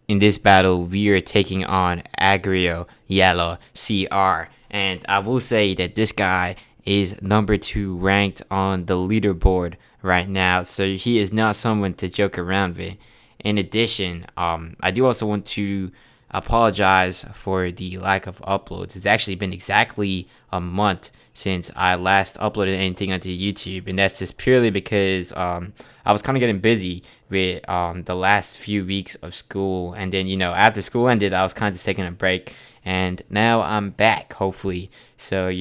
In this battle, we are taking on AgreoYalahCr, and I will say that this guy is number 2 ranked on the leaderboard right now, so he is not someone to joke around with. In addition, I do also want to apologize for the lack of uploads. It's actually been exactly a month since I last uploaded anything onto YouTube, and that's just purely because I was kind of getting busy with the last few weeks of school, and then after school ended, I was kind of just taking a break, and now I'm back, hopefully. So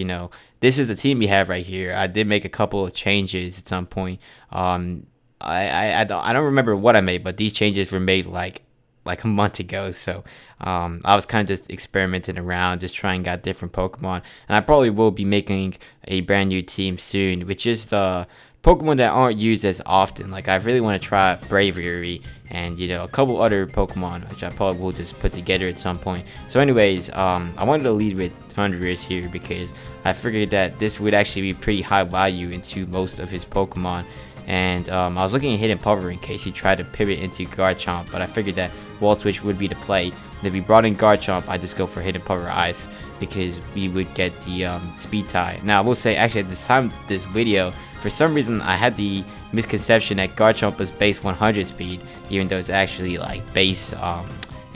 this is the team we have right here. I did make a couple of changes at some point. I don't remember what I made, but these changes were made like a month ago. So I was kind of just experimenting around, just trying out different Pokemon, and I probably will be making a brand new team soon, which is the Pokemon that aren't used as often. Like, I really want to try Bravery and a couple other Pokemon, which I probably will just put together at some point. So anyways, I wanted to lead with Thundurus here because I figured that this would actually be pretty high value into most of his Pokemon. And I was looking at Hidden Power in case he tried to pivot into Garchomp, but I figured that Wall Switch would be the play. And if he brought in Garchomp, I just go for Hidden Power Ice because we would get the speed tie. Now I will say, actually, at this time of this video, for some reason I had the misconception that Garchomp was base 100 speed, even though it's actually like base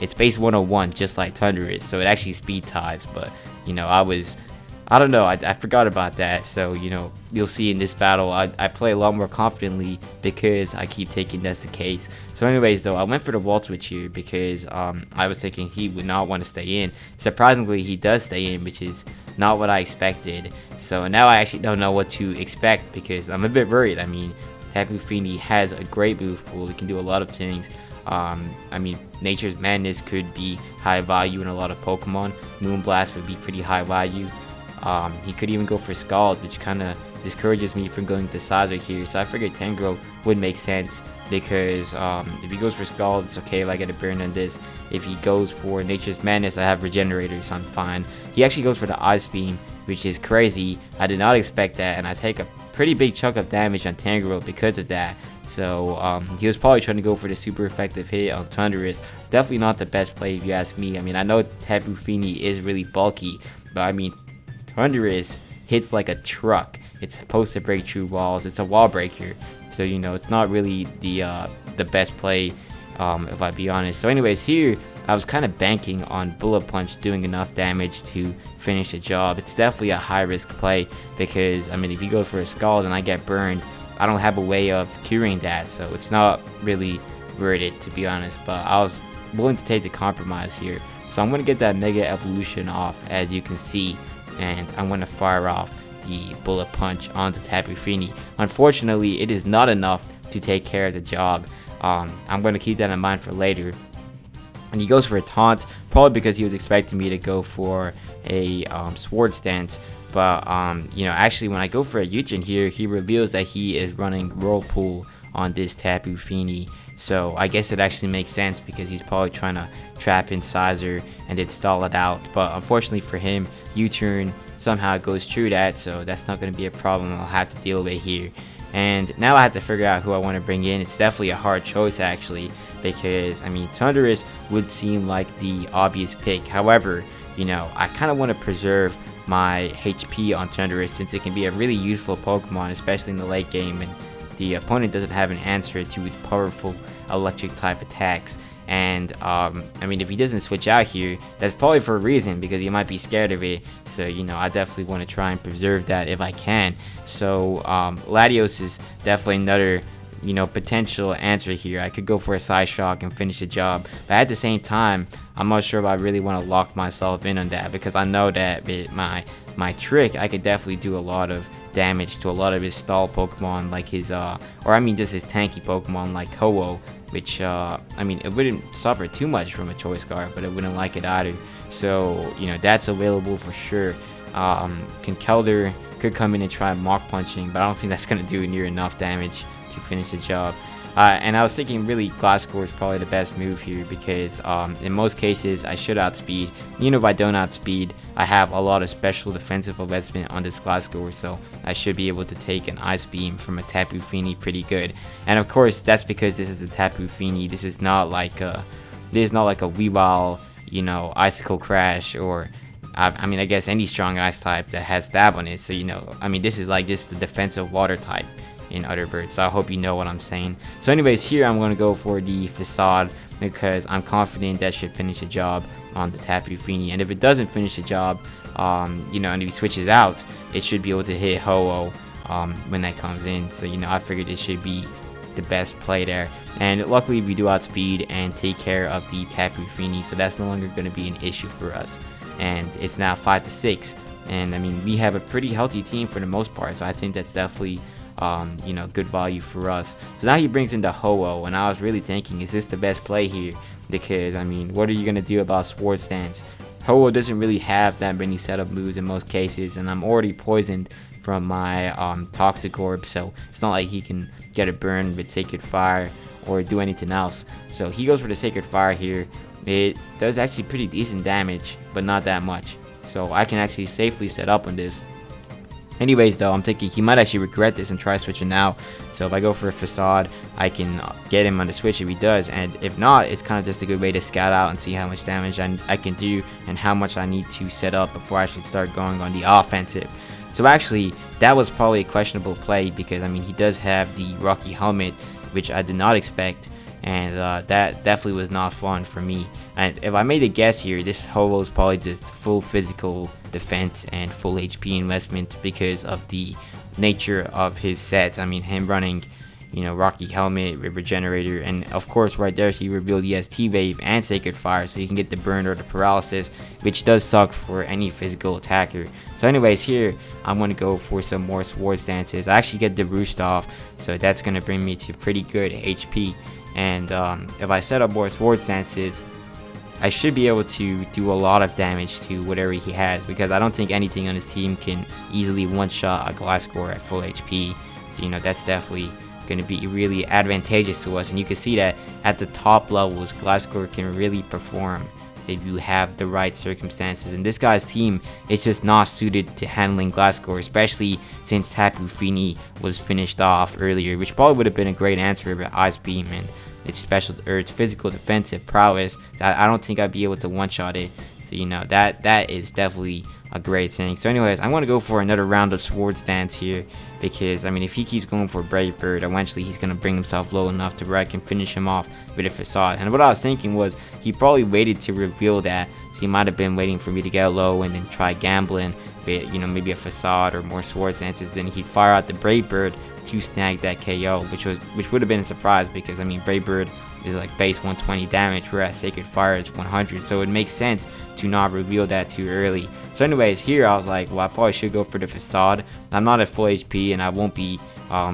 it's base 101, just like Thundurus, so it actually speed ties. But I don't know, I forgot about that. So you'll see in this battle I play a lot more confidently because I keep taking that's the case. So anyways though, I went for the wall switch here because I was thinking he would not want to stay in. Surprisingly, he does stay in, which is not what I expected. So now I actually don't know what to expect because I'm a bit worried. I mean, Tapu Fini has a great move pool. It can do a lot of things. I mean, Nature's Madness could be high value in a lot of Pokemon. Moonblast would be pretty high value. He could even go for Scald, which kind of discourages me from going to Sizer here. So I figured Tangrowth would make sense because if he goes for Scald, it's okay if I get a burn on this. If he goes for Nature's Madness, I have Regenerator, so I'm fine. He actually goes for the Ice Beam, which is crazy. I did not expect that, and I take a pretty big chunk of damage on Tangrowth because of that. So he was probably trying to go for the super effective hit on Thundurus. Definitely not the best play if you ask me. I mean, I know Tapu Fini is really bulky, but I mean, Thundurus hits like a truck. It's supposed to break through walls. It's a wall breaker, so it's not really the best play, if I be honest. So anyways, here I was kind of banking on Bullet Punch doing enough damage to finish the job. It's definitely a high risk play because I mean, if he goes for a Scald and I get burned, I don't have a way of curing that, so it's not really worth it, to be honest. But I was willing to take the compromise here, so I'm gonna get that Mega Evolution off, as you can see, and I'm going to fire off the Bullet Punch onto Tapu Fini. Unfortunately, it is not enough to take care of the job. I'm going to keep that in mind for later. And he goes for a Taunt, probably because he was expecting me to go for a Sword Stance. But actually, when I go for a U-turn here, he reveals that he is running Whirlpool on this Tapu Fini. So I guess it actually makes sense because he's probably trying to trap in Sizer and then stall it out. But unfortunately for him, U-turn somehow goes through that, so that's not going to be a problem I'll have to deal with here. And now I have to figure out who I want to bring in. It's definitely a hard choice actually, because I mean, Thundurus would seem like the obvious pick. However, I kind of want to preserve my HP on Thundurus since it can be a really useful Pokemon, especially in the late game, and the opponent doesn't have an answer to its powerful electric type attacks. And I mean, if he doesn't switch out here, that's probably for a reason, because he might be scared of it. So I definitely want to try and preserve that if I can. So Latios is definitely another potential answer here. I could go for a Side Shock and finish the job, but at the same time, I'm not sure if I really want to lock myself in on that, because I know that with my trick, I could definitely do a lot of damage to a lot of his stall Pokemon, like his just his tanky Pokemon like Ho-Oh, which I mean, it wouldn't suffer too much from a choice guard, but it wouldn't like it either. So that's available for sure. Conkeldurr could come in and try Mach Punching, but I don't think that's gonna do near enough damage to finish the job. And I was thinking really Gliscor is probably the best move here because in most cases I should outspeed. If I don't outspeed, I have a lot of special defensive investment on this Gliscor, so I should be able to take an Ice Beam from a Tapu Fini pretty good. And of course, that's because this is a Tapu Fini. This is not like a there's not like a Weavile, you know, Icicle Crash, or I mean, I guess any strong ice type that has stab on it. So, you know, I mean, this is like just the defensive water type in Other Birds. So I hope you know what I'm saying. So anyways, here I'm going to go for the Facade because I'm confident that should finish the job on the Tapu Fini. And if it doesn't finish the job, you know, and if he switches out, it should be able to hit Ho-Oh when that comes in. So, you know, I figured it should be the best play there. And luckily we do outspeed and take care of the Tapu Fini, so that's no longer going to be an issue for us. And it's now 5-6, and I mean, we have a pretty healthy team for the most part, so I think that's definitely you know, good value for us. So now he brings in the Ho-Oh, and I was really thinking, is this the best play here? Because I mean, what are you going to do about Swords Dance? Ho-Oh doesn't really have that many setup moves in most cases, and I'm already poisoned from my Toxic Orb, so it's not like he can get a burn with Sacred Fire or do anything else. So he goes for the Sacred Fire here. It does actually pretty decent damage, but not that much, so I can actually safely set up on this. Anyways though, I'm thinking he might actually regret this and try switching now. So if I go for a Facade, I can get him on the switch if he does, and if not, it's kind of just a good way to scout out and see how much damage I can do and how much I need to set up before I should start going on the offensive. So actually, that was probably a questionable play because I mean, he does have the Rocky Helmet, which I did not expect, and that definitely was not fun for me. And if I made a guess here, this Ho-Oh is probably just full physical defense and full HP investment because of the nature of his sets. I mean, him running, you know, Rocky Helmet, River Generator, and of course right there he revealed he has T-Wave and Sacred Fire, so he can get the burn or the paralysis, which does suck for any physical attacker. So anyways, here I'm going to go for some more Swords Dances. I actually get the Roost off, so that's going to bring me to pretty good HP. And if I set up more Swords Dances, I should be able to do a lot of damage to whatever he has, because I don't think anything on his team can easily one-shot a Gliscor at full HP. So, you know, that's definitely going to be really advantageous to us. And you can see that at the top levels, Gliscor can really perform if you have the right circumstances. And this guy's team is just not suited to handling Gliscor, especially since Tapu Fini was finished off earlier, which probably would have been a great answer with Ice Beam and its special or its physical defensive prowess. I don't think I'd be able to one-shot it. So, you know, that is definitely a great thing. So anyways, I'm going to go for another round of Swords Dance here, because I mean, if he keeps going for Brave Bird, eventually he's going to bring himself low enough to where I can finish him off with a Facade. And what I was thinking was he probably waited to reveal that, so he might have been waiting for me to get low and then try gambling with, you know, maybe a Facade or more Swords Dances. Then he'd fire out the Brave Bird to snag that KO, which would have been a surprise, because I mean, Brave Bird is like base 120 damage, whereas Sacred Fire is 100, so it makes sense to not reveal that too early. So anyways, here I was like, well, I probably should go for the Facade. I'm not at full HP and I won't be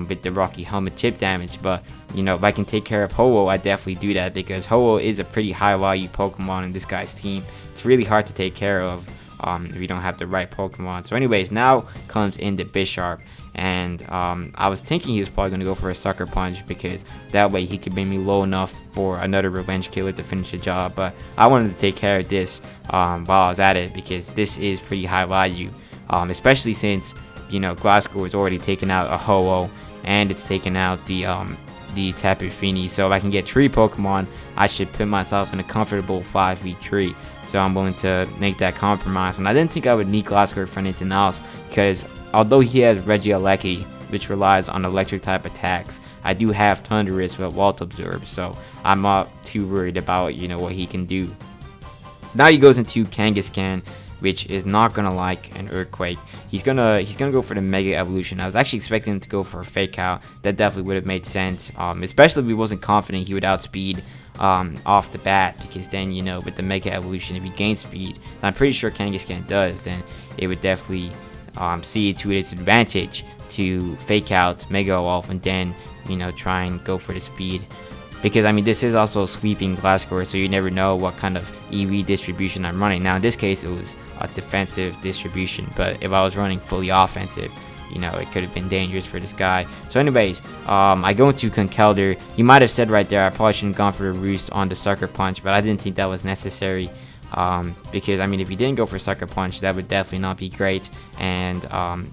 with the Rocky Helmet chip damage, but you know, if I can take care of Ho-Oh, I definitely do that, because Ho-Oh is a pretty high value Pokemon in this guy's team. It's really hard to take care of if you don't have the right Pokemon. So anyways, now comes in the Bisharp. And I was thinking he was probably going to go for a Sucker Punch, because that way he could bring me low enough for another Revenge Killer to finish the job. But I wanted to take care of this while I was at it, because this is pretty high value, especially since, you know, Gliscor is already taken out a Ho-Oh and it's taken out the Tapu Fini. So if I can get 3 Pokemon, I should put myself in a comfortable 5v3. So I'm willing to make that compromise. And I didn't think I would need Gliscor for anything else, because although he has AgreoYalahCr, which relies on electric type attacks, I do have Thundurus with Vault Absorb, so I'm not too worried about, you know, what he can do. So now he goes into Kangaskhan, which is not gonna like an Earthquake. He's gonna go for the Mega Evolution. I was actually expecting him to go for a Fake Out. That definitely would have made sense, especially if he wasn't confident he would outspeed off the bat, because then, you know, with the Mega Evolution, if he gains speed, and I'm pretty sure Kangaskhan does, then it would definitely see it to its advantage to Fake Out, Mega Evolve, and then, you know, try and go for the speed. Because I mean, this is also sweeping Gliscor, so you never know what kind of EV distribution I'm running. Now in this case it was a defensive distribution, but if I was running fully offensive, you know, it could have been dangerous for this guy. So anyways, I go into Conkeldurr. You might have said right there I probably shouldn't have gone for the Roost on the Sucker Punch, but I didn't think that was necessary. Because I mean, if he didn't go for Sucker Punch, that would definitely not be great, and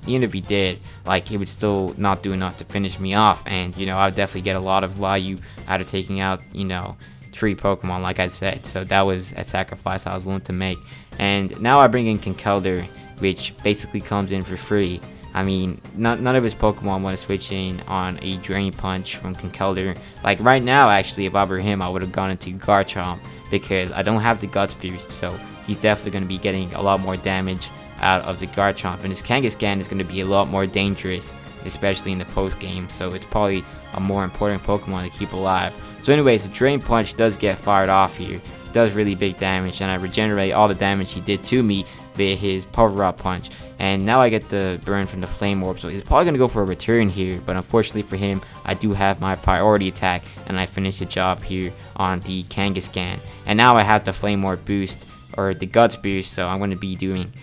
even if he did, like, he would still not do enough to finish me off, and you know, I would definitely get a lot of value out of taking out, you know, tree Pokemon, like I said. So that was a sacrifice I was willing to make. And now I bring in Conkeldurr, which basically comes in for free. I mean, none of his Pokemon want to switch in on a Drain Punch from Conkeldurr. Like right now, actually, if I were him, I would have gone into Garchomp because I don't have the Guts Boost, so he's definitely going to be getting a lot more damage out of the Garchomp, and his Kangaskhan is going to be a lot more dangerous, especially in the post game, so it's probably a more important Pokemon to keep alive. So anyways, the Drain Punch does get fired off here, does really big damage, and I regenerate all the damage he did to me via his Power Rod Punch. And now I get the burn from the Flame Orb, so he's probably going to go for a return here, but unfortunately for him, I do have my priority attack, and I finish the job here on the Kangaskhan. And now I have the Flame Orb boost, or the Guts boost, so I'm going to be doing,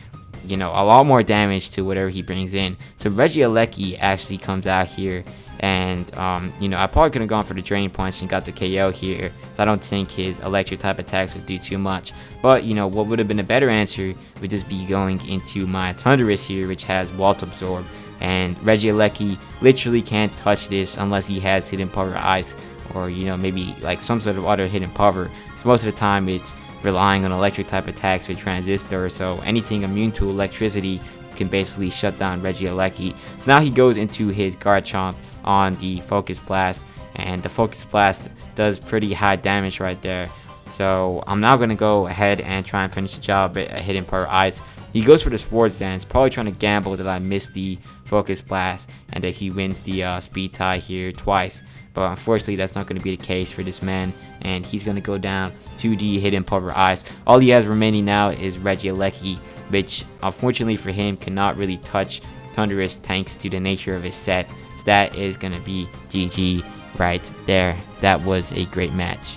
you know, a lot more damage to whatever he brings in. So AgreoYalahCr actually comes out here, and you know, I probably could have gone for the Drain Punch and got the KO here, so I don't think his electric type attacks would do too much. But you know, what would have been a better answer would just be going into my Thundurus here, which has Volt Absorb, and AgreoYalahCr literally can't touch this unless he has Hidden Power Ice, or you know, maybe like some sort of other hidden power. So most of the time it's relying on electric type attacks with Transistor, so anything immune to electricity can basically shut down AgreoYalahCr. So now he goes into his Garchomp on the Focus Blast, and the Focus Blast does pretty high damage right there. So I'm now going to go ahead and try and finish the job with a Hidden Power Ice. He goes for the Swords Dance, probably trying to gamble that I miss the Focus Blast and that he wins the speed tie here twice. But unfortunately, that's not going to be the case for this man, and he's going to go down to the Hidden Power Ice. All he has remaining now is AgreoYalahCr, which unfortunately for him cannot really touch Thundurus thanks to the nature of his set. So that is going to be GG right there. That was a great match.